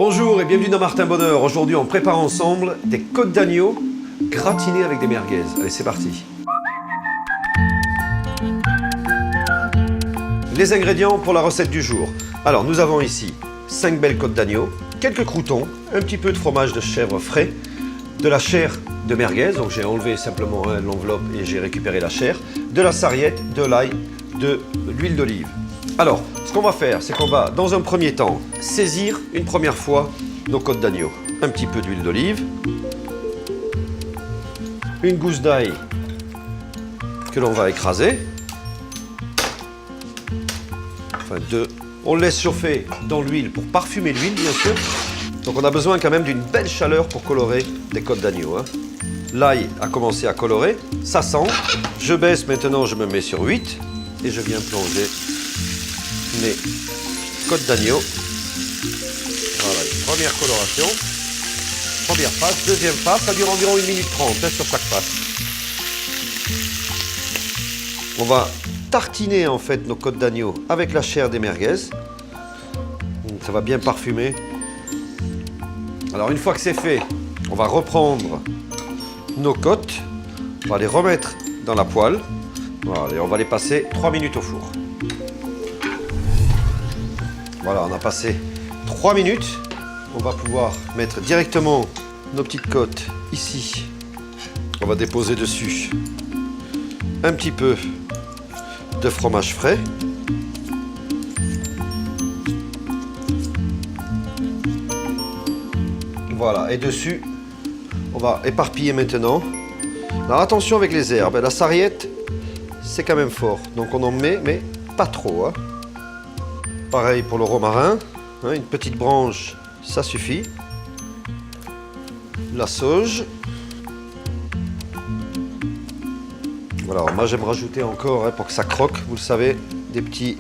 Bonjour et bienvenue dans Martin Bonheur. Aujourd'hui, on prépare ensemble des côtes d'agneau gratinées avec des merguez. Allez, c'est parti. Les ingrédients pour la recette du jour. Alors, nous avons ici 5 belles côtes d'agneau, quelques croûtons, un petit peu de fromage de chèvre frais, de la chair de merguez, donc j'ai enlevé simplement l'enveloppe et j'ai récupéré la chair, de la sarriette, de l'ail, de l'huile d'olive. Alors, ce qu'on va faire, c'est qu'on va, dans un premier temps, saisir une première fois nos côtes d'agneau. Un petit peu d'huile d'olive, une gousse d'ail que l'on va écraser, enfin deux. On le laisse chauffer dans l'huile pour parfumer l'huile, bien sûr. Donc on a besoin quand même d'une belle chaleur pour colorer des côtes d'agneau. L'ail a commencé à colorer, ça sent. Je baisse maintenant, je me mets sur 8 et je viens plonger mes côtes d'agneau. Voilà, une première coloration. Première passe, deuxième passe, ça dure environ 1 minute 30 sur chaque passe. On va tartiner en fait nos côtes d'agneau avec la chair des merguez. Ça va bien parfumer. Alors une fois que c'est fait, on va reprendre nos côtes, on va les remettre dans la poêle. Voilà, et on va les passer 3 minutes au four. Voilà, on a passé 3 minutes. On va pouvoir mettre directement nos petites côtes ici. On va déposer dessus un petit peu de fromage frais. Voilà, et dessus, on va éparpiller maintenant. Alors attention avec les herbes, la sarriette, c'est quand même fort. Donc on en met, mais pas trop. Pareil pour le romarin, une petite branche, ça suffit. La sauge. Voilà, moi j'aime rajouter encore, pour que ça croque, vous le savez, des petits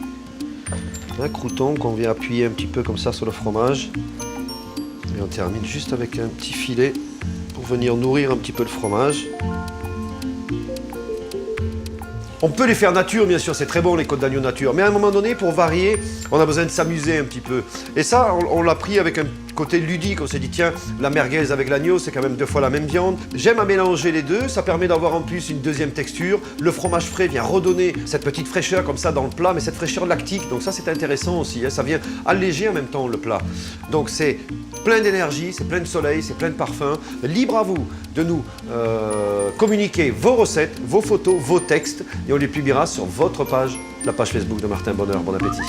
croûtons qu'on vient appuyer un petit peu comme ça sur le fromage. Et on termine juste avec un petit filet pour venir nourrir un petit peu le fromage. On peut les faire nature, bien sûr, c'est très bon les côtes d'agneau nature. Mais à un moment donné, pour varier, on a besoin de s'amuser un petit peu. Et ça, on l'a pris avec un côté ludique. On s'est dit, tiens, la merguez avec l'agneau, c'est quand même 2 fois la même viande. J'aime à mélanger les deux. Ça permet d'avoir en plus une deuxième texture. Le fromage frais vient redonner cette petite fraîcheur comme ça dans le plat, mais cette fraîcheur lactique. Donc ça, c'est intéressant aussi. Ça vient alléger en même temps le plat. Donc c'est plein d'énergie, c'est plein de soleil, c'est plein de parfum. Libre à vous de nous communiquer vos recettes, vos photos, vos textes. Et on les publiera sur votre page, la page Facebook de Martin Bonheur. Bon appétit.